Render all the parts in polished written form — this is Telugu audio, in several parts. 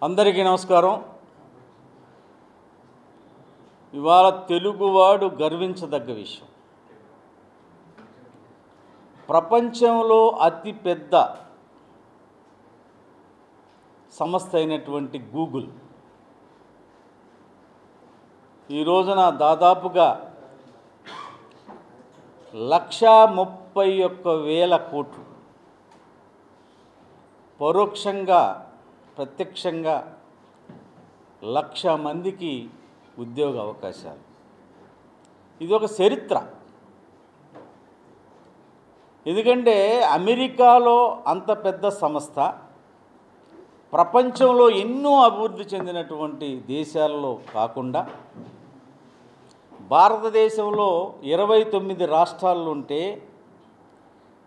అందరికీ నమస్కారం. ఇవాళ తెలుగువాడు గర్వించదగ్గ విషయం, ప్రపంచంలో అతి పెద్ద సంస్థ అయినటువంటి గూగుల్ ఈ రోజున దాదాపుగా 1,31,000 కోట్లు పరోక్షంగా ప్రత్యక్షంగా 1,00,000 మందికి ఉద్యోగ అవకాశాలు. ఇది ఒక చరిత్ర. ఎందుకంటే అమెరికాలో అంత పెద్ద సంస్థ ప్రపంచంలో ఎన్నో అభివృద్ధి చెందినటువంటి దేశాల్లో కాకుండా భారతదేశంలో 29 రాష్ట్రాలు ఉంటే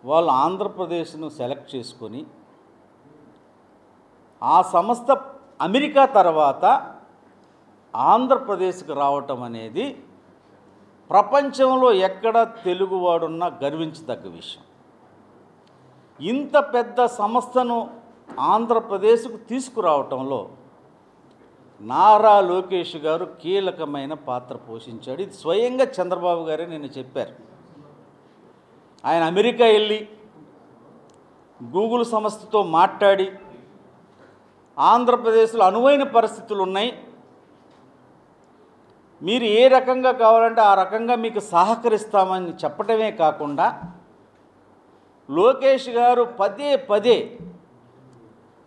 వాళ్ళు ఆంధ్రప్రదేశ్ను సెలెక్ట్ చేసుకొని ఆ సంస్థ అమెరికా తర్వాత ఆంధ్రప్రదేశ్కి రావటం అనేది ప్రపంచంలో ఎక్కడ తెలుగువాడున్నా గర్వించదగ్గ విషయం. ఇంత పెద్ద సంస్థను ఆంధ్రప్రదేశ్కు తీసుకురావటంలో నారా లోకేష్ గారు కీలకమైన పాత్ర పోషించాడు. ఇది స్వయంగా చంద్రబాబు గారే నిన్న చెప్పారు. ఆయన అమెరికా వెళ్ళి గూగుల్ సంస్థతో మాట్లాడి ఆంధ్రప్రదేశ్లో అనువైన పరిస్థితులు ఉన్నాయి, మీరు ఏ రకంగా కావాలంటే ఆ రకంగా మీకు సహకరిస్తామని చెప్పటమే కాకుండా లోకేష్ గారు పదే పదే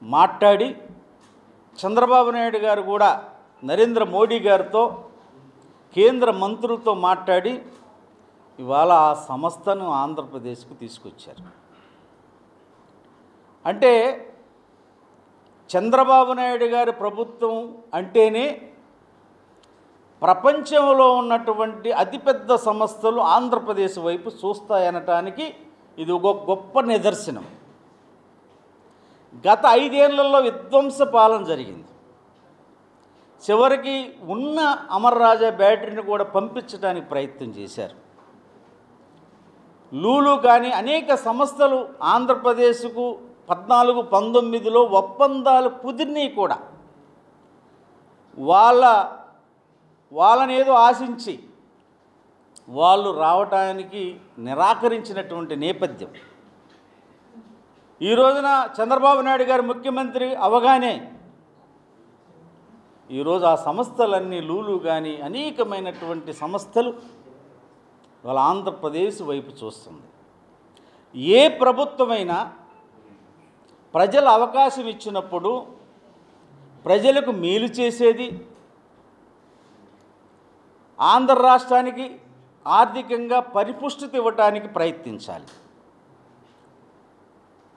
మాట్లాడి చంద్రబాబు నాయుడు గారు కూడా నరేంద్ర మోడీ గారితో కేంద్ర మంత్రులతో మాట్లాడి ఇవాళ ఆ సంస్థను ఆంధ్రప్రదేశ్కు తీసుకొచ్చారు. అంటే చంద్రబాబు నాయుడు గారి ప్రభుత్వం అంటేనే ప్రపంచంలో ఉన్నటువంటి అతిపెద్ద సంస్థలు ఆంధ్రప్రదేశ్ వైపు చూస్తాయనటానికి ఇది ఒక గొప్ప నిదర్శనం. గత 5 ఏళ్లలో విధ్వంస పాలన జరిగింది. చివరికి ఉన్న అమర్ రాజా బ్యాటరీని కూడా పంపించడానికి ప్రయత్నం చేశారు. లూలు కానీ అనేక సంస్థలు ఆంధ్రప్రదేశ్కు 14-19లో ఒప్పందాలు కుదిరినాయి కూడా. వాళ్ళని ఏదో ఆశించి వాళ్ళు రావటానికి నిరాకరించినటువంటి నేపథ్యం. ఈ రోజున చంద్రబాబు నాయుడు గారు ముఖ్యమంత్రి అవగానే ఈరోజు ఆ సంస్థలన్నీ లూలు కానీ అనేకమైనటువంటి సంస్థలు వాళ్ళ ఆంధ్రప్రదేశ్ వైపు చూస్తుంది. ఏ ప్రభుత్వమైనా ప్రజల అవకాశం ఇచ్చినప్పుడు ప్రజలకు మేలు చేసేది, ఆంధ్ర రాష్ట్రానికి ఆర్థికంగా పరిపుష్టిత ఇవ్వటానికి ప్రయత్నించాలి.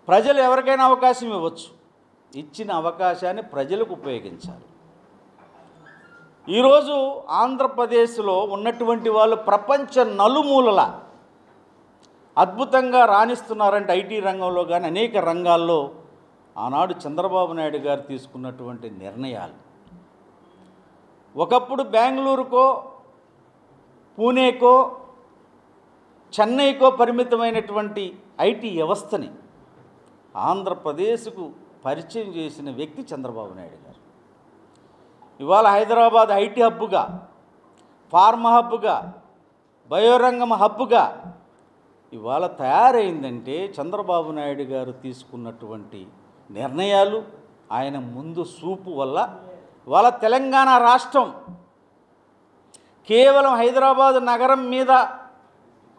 ప్రజలు ఎవరికైనా అవకాశం ఇవ్వచ్చు, ఇచ్చిన అవకాశాన్ని ప్రజలకు ఉపయోగించాలి. ఈరోజు ఆంధ్రప్రదేశ్లో ఉన్నటువంటి వాళ్ళు ప్రపంచ నలుమూలల అద్భుతంగా రాణిస్తున్నారంటే ఐటీ రంగంలో కానీ అనేక రంగాల్లో ఆనాడు చంద్రబాబు నాయుడు గారు తీసుకున్నటువంటి నిర్ణయాలు. ఒకప్పుడు బెంగళూరుకో పూణేకో చెన్నైకో పరిమితమైనటువంటి ఐటీ వ్యవస్థని ఆంధ్రప్రదేశ్కు పరిచయం చేసిన వ్యక్తి చంద్రబాబు నాయుడు గారు. ఇవాళ హైదరాబాద్ ఐటీ హబ్గా, ఫార్మా హబ్గా, బయోరంగం హబ్గా ఇవాళ తయారైందంటే చంద్రబాబు నాయుడు గారు తీసుకున్నటువంటి నిర్ణయాలు, ఆయన ముందు చూపు వల్ల ఇవాళ తెలంగాణ రాష్ట్రం కేవలం హైదరాబాద్ నగరం మీద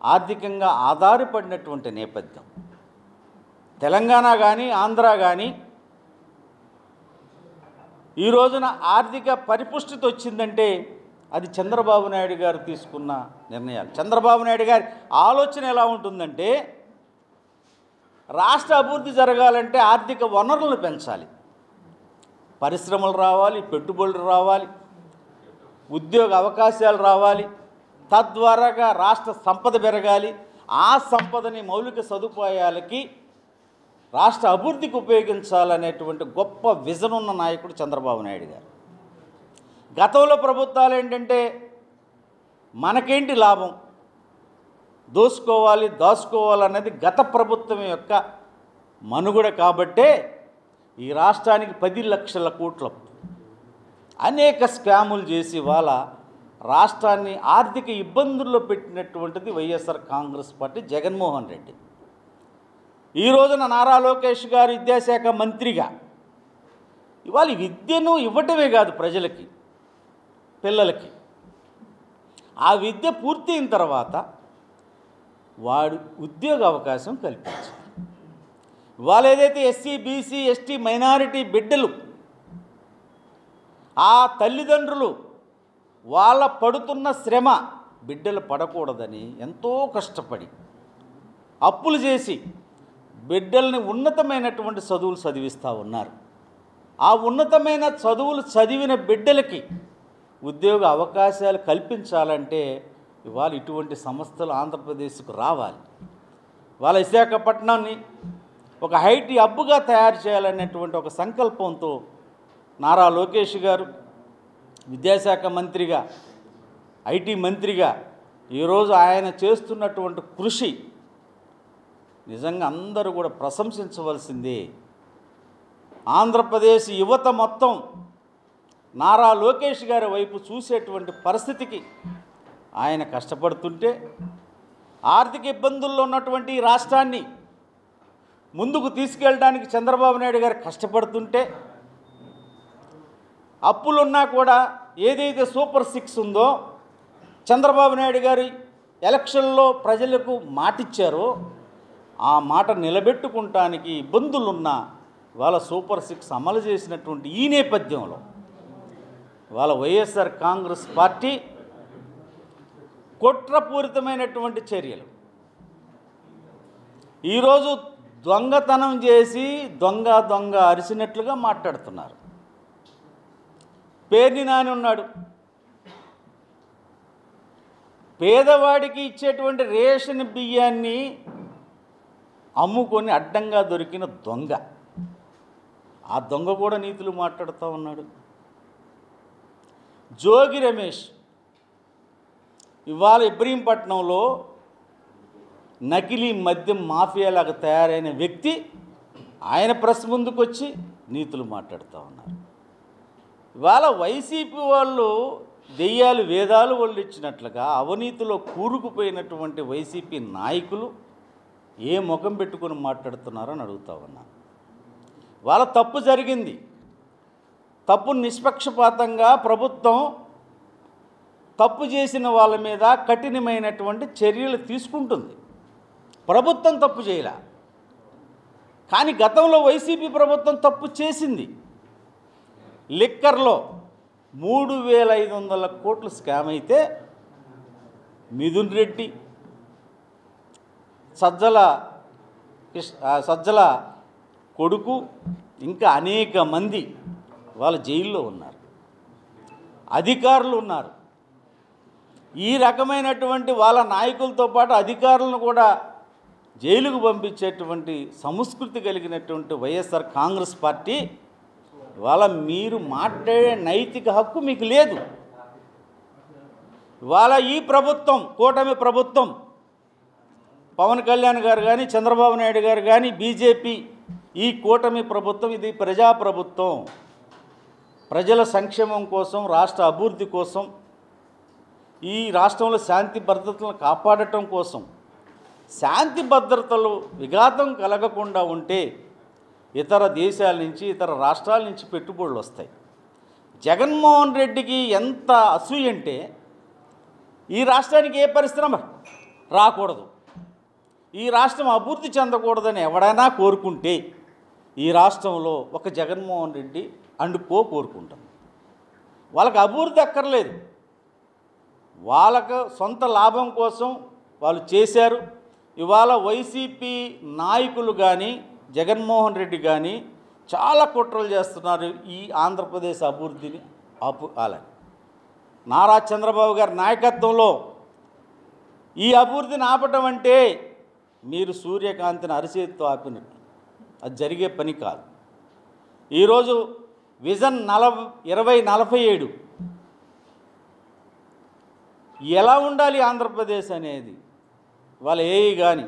ఆర్థికంగా ఆధారపడినటువంటి నేపథ్యం. తెలంగాణ కానీ ఆంధ్ర కానీ ఈ రోజున ఆర్థిక పరిపుష్టిత వచ్చిందంటే అది చంద్రబాబు నాయుడు గారు తీసుకున్న నిర్ణయాలు. చంద్రబాబు నాయుడు గారి ఆలోచన ఎలా ఉంటుందంటే రాష్ట్ర అభివృద్ధి జరగాలంటే ఆర్థిక వనరులను పెంచాలి, పరిశ్రమలు రావాలి, పెట్టుబడులు రావాలి, ఉద్యోగ అవకాశాలు రావాలి, తద్వారాగా రాష్ట్ర సంపద పెరగాలి. ఆ సంపదని మౌలిక సదుపాయాలకి రాష్ట్ర అభివృద్ధికి ఉపయోగించాలనేటువంటి గొప్ప విజన్ ఉన్న నాయకుడు చంద్రబాబు నాయుడు గారు. గతంలో ప్రభుత్వాలు ఏంటంటే మనకేంటి లాభం, దోసుకోవాలి దాచుకోవాలనేది గత ప్రభుత్వం యొక్క మనుగడ. కాబట్టే ఈ రాష్ట్రానికి 10 లక్షల కోట్ల అప్పు. అనేక స్కాములు చేసి వాళ్ళ రాష్ట్రాన్ని ఆర్థిక ఇబ్బందుల్లో పెట్టినటువంటిది వైఎస్ఆర్ కాంగ్రెస్ పార్టీ, జగన్మోహన్ రెడ్డి. ఈ రోజున నారా లోకేష్ గారు విద్యాశాఖ మంత్రిగా ఇవాళ విద్యను ఇవ్వటమే కాదు ప్రజలకి, పిల్లలకి, ఆ విద్య పూర్తయిన తర్వాత వాడు ఉద్యోగ అవకాశం కల్పించాలి. ఇవాళ ఏదైతే ఎస్సీ, బీసీ, ఎస్టీ, మైనారిటీ బిడ్డలు, ఆ తల్లిదండ్రులు వాళ్ళ పడుతున్న శ్రమ బిడ్డలు పడకూడదని ఎంతో కష్టపడి అప్పులు చేసి బిడ్డల్ని ఉన్నతమైనటువంటి చదువులు చదివిస్తూ ఉన్నారు. ఆ ఉన్నతమైన చదువులు చదివిన బిడ్డలకి ఉద్యోగ అవకాశాలు కల్పించాలంటే ఇవాళ ఇటువంటి సంస్థలు ఆంధ్రప్రదేశ్కు రావాలి. వాళ్ళ విశాఖపట్నాన్ని ఒక ఐటీ హబ్గా తయారు చేయాలనేటువంటి ఒక సంకల్పంతో నారా లోకేష్ గారు విద్యాశాఖ మంత్రిగా, ఐటీ మంత్రిగా ఈరోజు ఆయన చేస్తున్నటువంటి కృషి నిజంగా అందరూ కూడా ప్రశంసించవలసిందే. ఆంధ్రప్రదేశ్ యువత మొత్తం నారా లోకేష్ గారి వైపు చూసేటువంటి పరిస్థితికి ఆయన కష్టపడుతుంటే, ఆర్థిక ఇబ్బందుల్లో ఉన్నటువంటి ఈ రాష్ట్రాన్ని ముందుకు తీసుకెళ్ళడానికి చంద్రబాబు నాయుడు గారు కష్టపడుతుంటే, అప్పులున్నా కూడా ఏదైతే సూపర్ 6 ఉందో చంద్రబాబు నాయుడు గారి ఎలక్షన్లో ప్రజలకు మాటిచ్చారో ఆ మాట నిలబెట్టుకుంటానికి ఇబ్బందులున్నా వాళ్ళ సూపర్ 6 అమలు చేసినటువంటి ఈ నేపథ్యంలో వాళ్ళ వైఎస్ఆర్ కాంగ్రెస్ పార్టీ కుట్రపూరితమైనటువంటి చర్యలు, ఈరోజు దొంగతనం చేసి దొంగ దొంగ అరిసినట్లుగా మాట్లాడుతున్నారు. పేర్ని నాని ఉన్నాడు, పేదవాడికి ఇచ్చేటువంటి రేషన్ బియ్యాన్ని అమ్ముకొని అడ్డంగా దొరికిన దొంగ, ఆ దొంగ కూడా నీతులు మాట్లాడుతూ ఉన్నాడు. జోగి రమేష్ ఇవాళ ఇబ్రహీంపట్నంలో నకిలీ మద్యం మాఫియాలాగా తయారైన వ్యక్తి ఆయన ప్రెస్ ముందుకు వచ్చి నీతులు మాట్లాడుతూ ఉన్నారు. ఇవాళ వైసీపీ వాళ్ళు దెయ్యాలు వేదాలు వల్లిచ్చినట్లుగా అవినీతిలో కూరుకుపోయినటువంటి వైసీపీ నాయకులు ఏ ముఖం పెట్టుకొని మాట్లాడుతున్నారని అడుగుతా ఉన్నాను. వాళ్ళ తప్పు జరిగింది, తప్పు నిష్పక్షపాతంగా ప్రభుత్వం తప్పు చేసిన వాళ్ళ మీద కఠినమైనటువంటి చర్యలు తీసుకుంటుంది. ప్రభుత్వం తప్పు చేయలే, కానీ గతంలో వైసీపీ ప్రభుత్వం తప్పు చేసింది. లిక్కర్లో 3,500 కోట్లు స్కామ్ అయితే మిథున్ రెడ్డి, సజ్జల కొడుకు ఇంకా అనేక మంది వాళ్ళ జైల్లో ఉన్నారు, అధికారులు ఉన్నారు. ఈ రకమైనటువంటి వాళ్ళ నాయకులతో పాటు అధికారులను కూడా జైలుకు పంపించేటువంటి సంస్కృతి కలిగినటువంటి వైఎస్ఆర్ కాంగ్రెస్ పార్టీ ఇవాళ మీరు మాట్లాడే నైతిక హక్కు మీకు లేదు. ఇవాళ ఈ ప్రభుత్వం, కూటమి ప్రభుత్వం, పవన్ కళ్యాణ్ గారు కానీ చంద్రబాబు నాయుడు గారు కానీ బీజేపీ, ఈ కూటమి ప్రభుత్వం ఇది ప్రజాప్రభుత్వం. ప్రజల సంక్షేమం కోసం, రాష్ట్ర అభివృద్ధి కోసం, ఈ రాష్ట్రంలో శాంతి భద్రతలను కాపాడటం కోసం, శాంతి భద్రతలు విఘాతం కలగకుండా ఉంటే ఇతర దేశాల నుంచి, ఇతర రాష్ట్రాల నుంచి పెట్టుబడులు వస్తాయి. జగన్మోహన్ రెడ్డికి ఎంత అసూయ అంటే ఈ రాష్ట్రానికి ఏ పరిశ్రమ రాకూడదు, ఈ రాష్ట్రం అభివృద్ధి చెందకూడదని ఎవడైనా కోరుకుంటే ఈ రాష్ట్రంలో ఒక జగన్మోహన్ రెడ్డి కోరుకుంటాం. వాళ్ళకి అభివృద్ధి అక్కర్లేదు, వాళ్ళకు సొంత లాభం కోసం వాళ్ళు చేశారు. ఇవాళ వైసీపీ నాయకులు కానీ జగన్మోహన్ రెడ్డి కానీ చాలా కుట్రలు చేస్తున్నారు ఈ ఆంధ్రప్రదేశ్ అభివృద్ధిని ఆపాలని. నారా చంద్రబాబు గారి నాయకత్వంలో ఈ అభివృద్ధిని ఆపటం అంటే మీరు సూర్యకాంతిని అరిచేతితో ఆపినట్టు, అది జరిగే పని కాదు. ఈరోజు విజన్ 2047 ఎలా ఉండాలి ఆంధ్రప్రదేశ్ అనేది వాళ్ళ ఏవి కానీ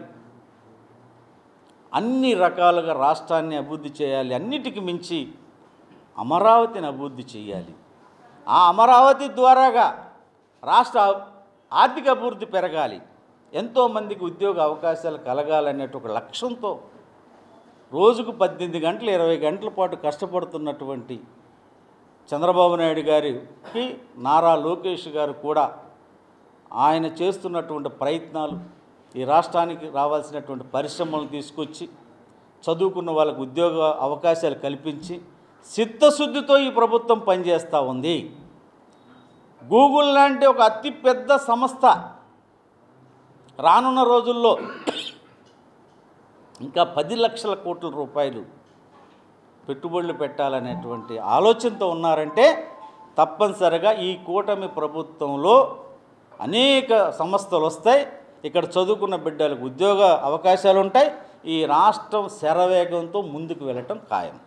అన్ని రకాలుగా రాష్ట్రాన్ని అభివృద్ధి చేయాలి. అన్నిటికి మించి అమరావతిని అభివృద్ధి చేయాలి. ఆ అమరావతి ద్వారాగా రాష్ట్ర ఆర్థిక అభివృద్ధి పెరగాలి, ఎంతోమందికి ఉద్యోగ అవకాశాలు కలగాలనే ఒక లక్ష్యంతో రోజుకు 18 గంటలు 20 గంటల పాటు కష్టపడుతున్నటువంటి చంద్రబాబు నాయుడు గారికి, నారా లోకేష్ గారు కూడా ఆయన చేస్తున్నటువంటి ప్రయత్నాలు, ఈ రాష్ట్రానికి రావాల్సినటువంటి పరిశ్రమలను తీసుకొచ్చి చదువుకున్న వాళ్ళకు ఉద్యోగ అవకాశాలు కల్పించి చిత్తశుద్ధితో ఈ ప్రభుత్వం పనిచేస్తూ ఉంది. గూగుల్ లాంటి ఒక అతిపెద్ద సంస్థ రానున్న రోజుల్లో ఇంకా 10 లక్షల కోట్ల రూపాయలు పెట్టుబడులు పెట్టాలనేటువంటి ఆలోచనతో ఉన్నారంటే తప్పనిసరిగా ఈ కూటమి ప్రభుత్వంలో అనేక సంస్థలు వస్తాయి. ఇక్కడ చదువుకున్న బిడ్డలకు ఉద్యోగ అవకాశాలు ఉంటాయి. ఈ రాష్ట్రం శరవేగంతో ముందుకు వెళ్ళటం ఖాయం.